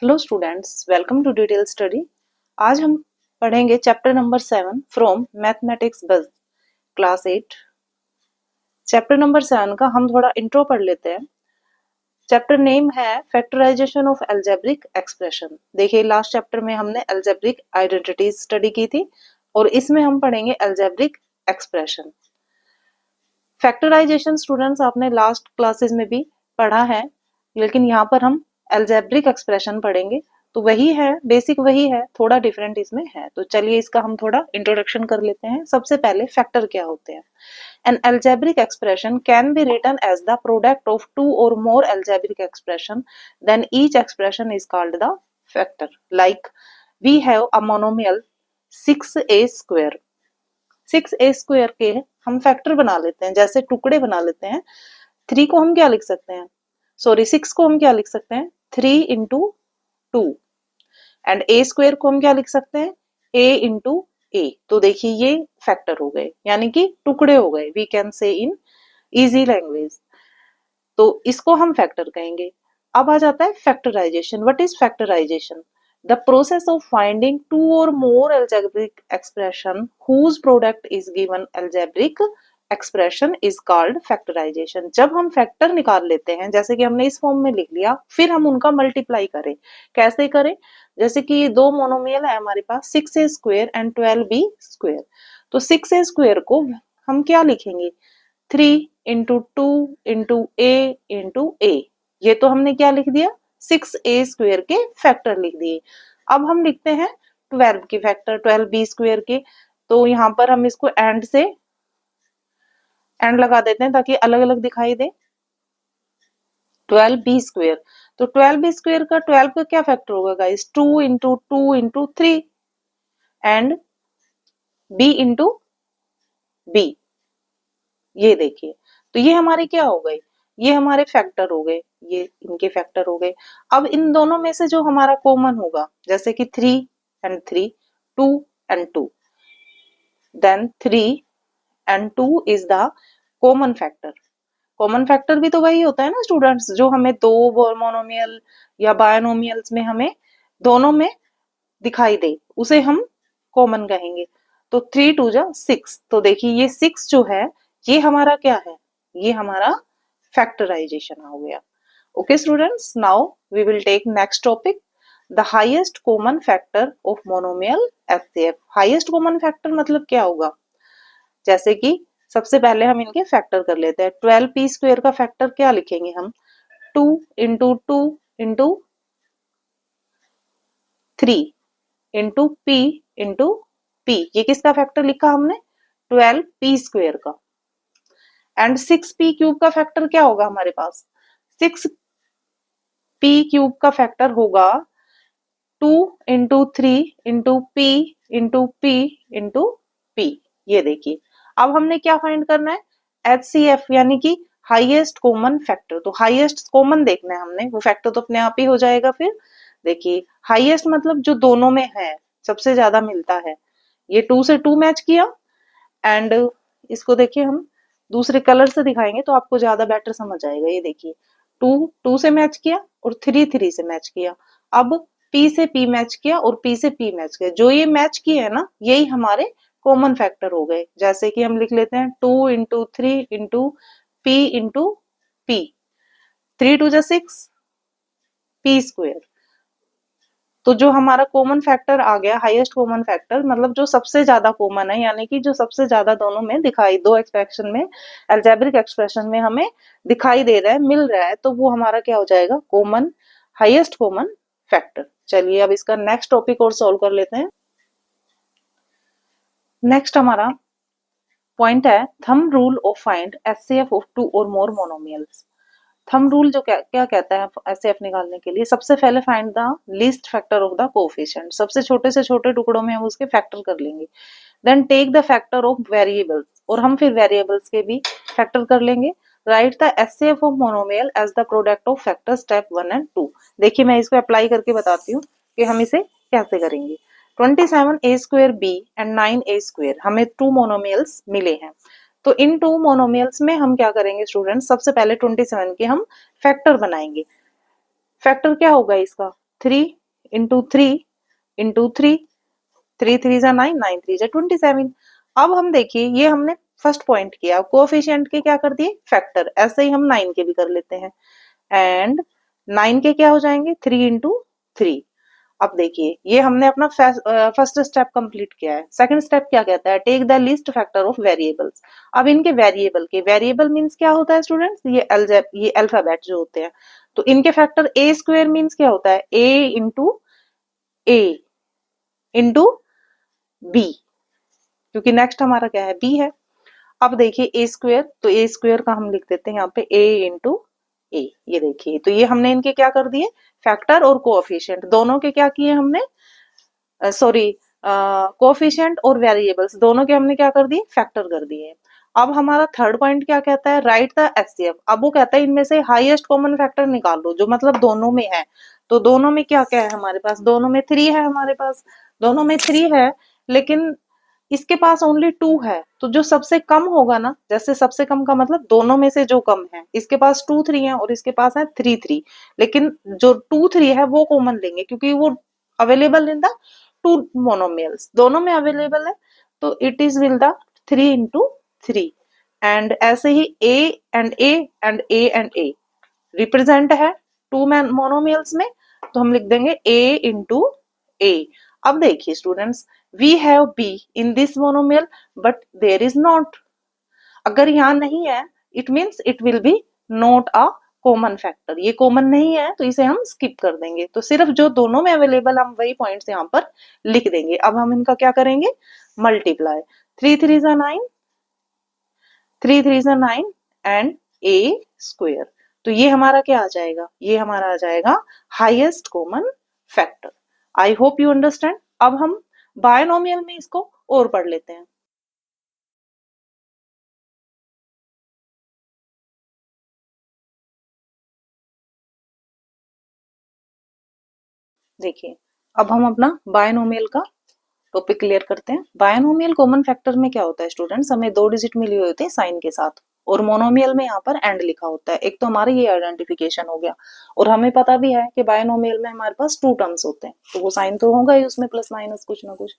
Hello students, welcome to detail study. आज हम पढ़ेंगे चैप्टर नंबर 7 फ्रॉम मैथमेटिक्स बस क्लास 8। चैप्टर नंबर 7 का हम थोड़ा इंट्रो पढ़ लेते हैं। चैप्टर नेम है फैक्टराइजेशन ऑफ अलजेब्रिक एक्सप्रेशन। देखिए, लास्ट चैप्टर में हमने अलजेब्रिक आइडेंटिटीज स्टडी की थी और इसमें हम पढ़ेंगे अलजेब्रिक एक्सप्रेशन। फैक्टराइजेशन स्टूडेंट्स आपने लास्ट क्लासेस में भी पढ़ा है, लेकिन यहाँ पर हम अलजेब्रिक एक्सप्रेशन पढ़ेंगे। तो वही है, बेसिक वही है, थोड़ा डिफरेंट इसमें है। तो चलिए इसका हम थोड़ा इंट्रोडक्शन कर लेते हैं। सबसे पहले फैक्टर क्या होते हैं। An algebraic expression can be written as the product of two और more algebraic expression, then each expression is called the factor. Like we have a monomial 6a square. 6a square के हम factor बना लेते हैं, जैसे टुकड़े बना लेते हैं। 3 को हम क्या लिख सकते हैं, सॉरी 6 को हम क्या लिख सकते हैं, 3 इंटू 2। एंड a स्क्वायर को हम क्या लिख सकते हैं, a इंटू a। तो देखिए ये फैक्टर हो गए, यानी कि टुकड़े हो गए, we can say in easy language. तो इसको हम फैक्टर कहेंगे। अब आ जाता है factorisation. What is factorisation? The process of finding two or more algebraic expression whose product is given algebraic expression is called factorization। जब हम फैक्टर निकाल लेते हैं, जैसे कि हमने इस फॉर्म में लिख लिया, फिर हम उनका मल्टीप्लाई करें। कैसे करें? जैसे कि दो मोनोमियल है हमारे पास, 6a square and 12b square. तो 6a स्क्वायर को हम क्या लिखेंगे, 3 इंटू 2 इंटू a। ये तो हमने क्या लिख दिया, 6a स्क्वायर के फैक्टर लिख दिए। अब हम लिखते हैं 12 के फैक्टर, 12b स्क्वायर के। तो यहाँ पर हम इसको एंड से एंड लगा देते हैं ताकि अलग अलग दिखाई दे। 12b स्क्वायर, तो 12b स्क्वायर का 12 का क्या फैक्टर होगा guys, 2 into 2 into 3 and b into b। ये देखिए, तो ये हमारे क्या हो गए, ये हमारे फैक्टर हो गए, ये इनके फैक्टर हो गए। अब इन दोनों में से जो हमारा कॉमन होगा, जैसे कि 3 and 3, 2 and 2, then 3 and 2 is the common factor. Common factor भी तो वही होता है ना स्टूडेंट्स, जो हमें दो मोनोमियल या बायनोमियल्स में हमें दोनों में दिखाई दे, उसे हम कॉमन कहेंगे। तो 3 2 जा 6। तो देखिए ये 6 जो है, ये हमारा क्या है, ये हमारा फैक्टराइजेशन हो गया। Okay students, now we will take next topic, the highest common factor of monomial HCF. Highest common factor मतलब क्या होगा, जैसे कि सबसे पहले हम इनके फैक्टर कर लेते हैं। 12p स्क्वायर का फैक्टर क्या लिखेंगे हम, 2 into 2 into 3 into p into p। ये किसका फैक्टर लिखा हमने, 12p स्क्वायर का। एंड 6p क्यूब का फैक्टर क्या होगा हमारे पास, 6p क्यूब का फैक्टर होगा 2 into 3 into p into p into p। ये देखिए, अब हमने क्या फाइंड करना है, HCF यानी कि हाईएस्ट कॉमन फैक्टर। तो हाईएस्ट कॉमन देखना है हमने, वो फैक्टर तो अपने आप ही हो जाएगा। फिर देखिए हाईएस्ट मतलब जो दोनों में है, सबसे ज्यादा मिलता है। ये 2 से 2 मैच किया, एंड इसको देखिए हम दूसरे कलर से दिखाएंगे तो आपको ज्यादा बेटर समझ आएगा। ये देखिए 2 2 से मैच किया और 3 3 से मैच किया। अब P से P मैच किया और P से P मैच किया। जो ये मैच किए है ना, यही हमारे कॉमन फैक्टर हो गए। जैसे कि हम लिख लेते हैं 2 into 3 into P into P, 3 2 जा 6 P स्क्वायर। तो जो हमारा कॉमन फैक्टर आ गया, हाईएस्ट कॉमन फैक्टर मतलब जो सबसे ज्यादा कॉमन है, यानी कि जो सबसे ज्यादा दोनों में दिखाई, दो एक्सप्रेशन में, अलजेब्रिक एक्सप्रेशन में हमें दिखाई दे रहा है, मिल रहा है, तो वो हमारा क्या हो जाएगा, कॉमन, हाईएस्ट कॉमन फैक्टर। चलिए अब इसका नेक्स्ट टॉपिक और सॉल्व कर लेते हैं। नेक्स्ट हमारा पॉइंट है thumb rule of find HCF of two और मोर मोनोमियल्स। थंब रूल जो क्या क्या कहता है एचसीएफ निकालने के लिए, सबसे पहले find the least factor of the coefficient. सबसे छोटे से छोटे टुकड़ों में हम उसके फैक्टर कर लेंगे। Then take the factor of variables, और हम फिर वेरिएबल्स के भी फैक्टर कर लेंगे। Right the HCF of monomial as the product of factor step 1 and 2। देखिए मैं इसको अप्लाई करके बताती हूँ कि हम इसे कैसे करेंगे। 27a square b and 9a square, हमें 2 मोनोमियल्स मिले हैं। तो इन 2 मोनोमियल्स में हम क्या करेंगे स्टूडेंट, सबसे पहले 27 के हम फैक्टर बनाएंगे। फैक्टर क्या होगा इसका, 3 इंटू 3 इंटू 3, 3 3 जा 9, 9 3 जा 27। अब हम देखिए ये हमने फर्स्ट पॉइंट किया, कोएफिशिएंट के क्या कर दिए फैक्टर, ऐसे ही हम 9 के भी कर लेते हैं। एंड 9 के क्या हो जाएंगे 3 इंटू 3। अब देखिए ये हमने अपना फर्स्ट स्टेप कंप्लीट किया है। सेकंड स्टेप क्या कहता है, take the least factor of variables. अब इनके वेरिएबल के, वेरिएबल मींस क्या होता है स्टूडेंट्स, ये अल्फाबेट जो होते हैं, तो इनके फैक्टर ए स्क्वायर मींस क्या होता है, ए इंटू बी, क्योंकि नेक्स्ट हमारा क्या है बी है। अब देखिए ए स्क्वायर, तो ए स्क्वायर का हम लिख देते हैं यहाँ पे ए इंटू ए। ये देखिए तो ये हमने इनके क्या कर दिए फैक्टर और कोएफिशिएंट दोनों के क्या किए हमने, सॉरी कोएफिशिएंट और वेरिएबल्स दोनों के हमने क्या कर दिए फैक्टर कर दिए। अब हमारा थर्ड पॉइंट क्या कहता है, राइट द एचसीएफ। अब वो कहता है इनमें से हाईएस्ट कॉमन फैक्टर निकाल लो, जो मतलब दोनों में है। तो दोनों में क्या क्या है हमारे पास, दोनों में 3 है हमारे पास, दोनों में 3 है, लेकिन इसके पास ओनली 2 है। तो जो सबसे कम होगा ना, जैसे सबसे कम का मतलब दोनों में से जो कम है, इसके पास 2 3 है और इसके पास है 3 3, लेकिन जो 2 3 है वो कॉमन लेंगे क्योंकि वो अवेलेबल इन द 2 मोनोमियल्स, दोनों में अवेलेबल है। तो it is will the 3 into 3। And ऐसे ही A and A and A and A represent है 2 मोनोमियल्स में, तो हम लिख देंगे ए इंटू ए। अब देखिए students, we have b in this monomial but there is not, अगर यहाँ नहीं है it means it will be not a common factor, ये कॉमन नहीं है तो इसे हम स्किप कर देंगे। तो सिर्फ जो दोनों में अवेलेबल हम वही पॉइंट्स यहाँ पर लिख देंगे। अब हम इनका क्या करेंगे मल्टीप्लाई, 3 3 जा 9, 3 3 जा 9 एंड a स्क्वायर। तो ये हमारा क्या आ जाएगा, ये हमारा आ जाएगा highest common factor. I hope you understand. अब हम बायनोमियल में इसको और पढ़ लेते हैं। देखिए अब हम अपना बायनोमियल का टॉपिक क्लियर करते हैं। बायनोमियल कॉमन फैक्टर में क्या होता है स्टूडेंट्स, हमें 2 डिजिट मिली हुई होती है साइन के साथ, और मोनोमियल में यहाँ पर एंड लिखा होता है। एक तो हमारा ये आइडेंटिफिकेशन हो गया, और हमें पता भी है कि बायनोमियल में हमारे पास 2 टर्म्स होते हैं, तो वो साइन तो होगा ही उसमें प्लस माइनस कुछ ना कुछ।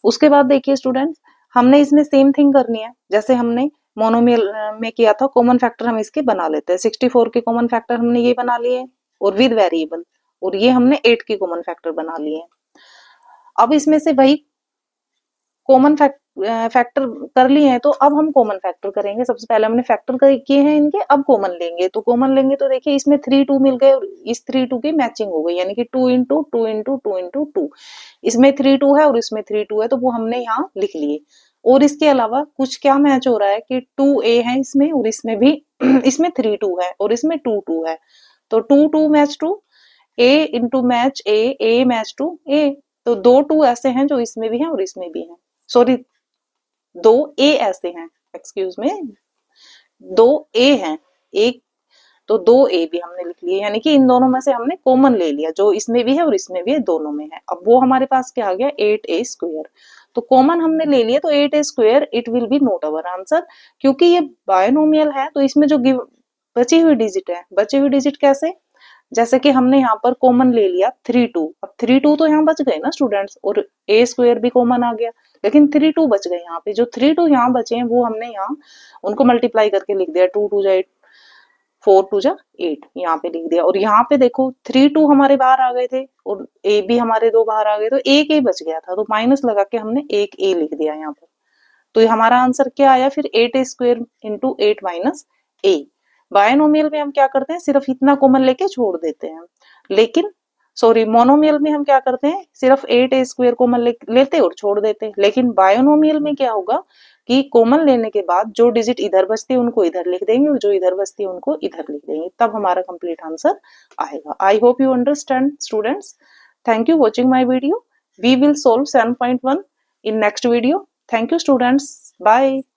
उसके बाद देखिए स्टूडेंट्स, हमने इसमें सेम थिंग करनी है जैसे हमने मोनोमियल में किया था। कॉमन फैक्टर हम इसके बना लेते हैं, 64 के कॉमन फैक्टर हमने ये बना लिए और विद वेरिएबल, और ये हमने 8 के कॉमन फैक्टर बना लिए। अब इसमें से वही कॉमन फैक्टर कर लिए हैं, तो अब हम कॉमन फैक्टर करेंगे। सबसे पहले हमने फैक्टर किए हैं इनके, अब कॉमन लेंगे। तो कॉमन लेंगे तो देखिए इसमें 3 2 मिल गए और इस 3 2 की मैचिंग हो गई, यानी कि 2 इंटू 2 इंटू 2 इंटू 2। इसमें 3 2 है और इसमें 3 2 है, तो वो हमने यहाँ लिख लिए। और इसके अलावा कुछ क्या मैच हो रहा है कि 2a है इसमें, और इसमें भी इसमें 3 2 है और इसमें 2 2 है, तो 2 2 match 2, a into match a match to a। तो 2 2 ऐसे हैं जो इसमें भी हैं और इसमें भी हैं, सॉरी 2 ए ऐसे हैं, एक्सक्यूज में 2 ए हैं, एक तो 2 ए भी हमने लिख लिए, यानी कि इन दोनों में से हमने कॉमन ले लिया, जो इसमें भी है और इसमें भी है, दोनों में है। अब वो हमारे पास क्या आ गया 8a स्क्वायर, तो कॉमन हमने ले लिया, तो 8a square it will be not our answer, क्योंकि ये बायनोमियल है। तो इसमें जो बची हुई डिजिट है, बची हुई डिजिट कैसे, जैसे कि हमने यहाँ पर कॉमन ले लिया 3 2, अब 3 2 तो यहाँ बच गए ना स्टूडेंट्स, और ए स्क्वायर भी कॉमन आ गया, लेकिन 3 2 बच गए यहाँ पे। जो 3 2 यहाँ बचे हैं वो हमने यहाँ उनको मल्टीप्लाई करके लिख दिया, 2 2 जा 8, 4 2 जा 8 यहाँ पे लिख दिया। और यहाँ पे देखो 3 2 हमारे बाहर आ गए थे और ए भी हमारे 2 बाहर आ गए, तो एक ए बच गया था, तो माइनस लगा के हमने एक ए लिख दिया यहाँ पर। तो ये हमारा आंसर क्या आया फिर 8a स्क्वायर इंटू 8 माइनस ए। बायनोमियल में हम क्या करते हैं, सिर्फ इतना कॉमन लेके छोड़ देते हैं, लेकिन सॉरी मोनोमियल में हम क्या करते हैं, सिर्फ 8a स्क्वायर कॉमन लेते और छोड़ देते हैं। लेकिन बायनोमियल में क्या होगा कि कॉमन लेने के बाद जो डिजिट इधर बचती है उनको इधर लिख देंगे और जो इधर बचती है उनको इधर लिख देंगे, तब हमारा कंप्लीट आंसर आएगा। I hope you understand students. Thank you watching my video. We will solve 7.1 in next video. Thank you students. Bye.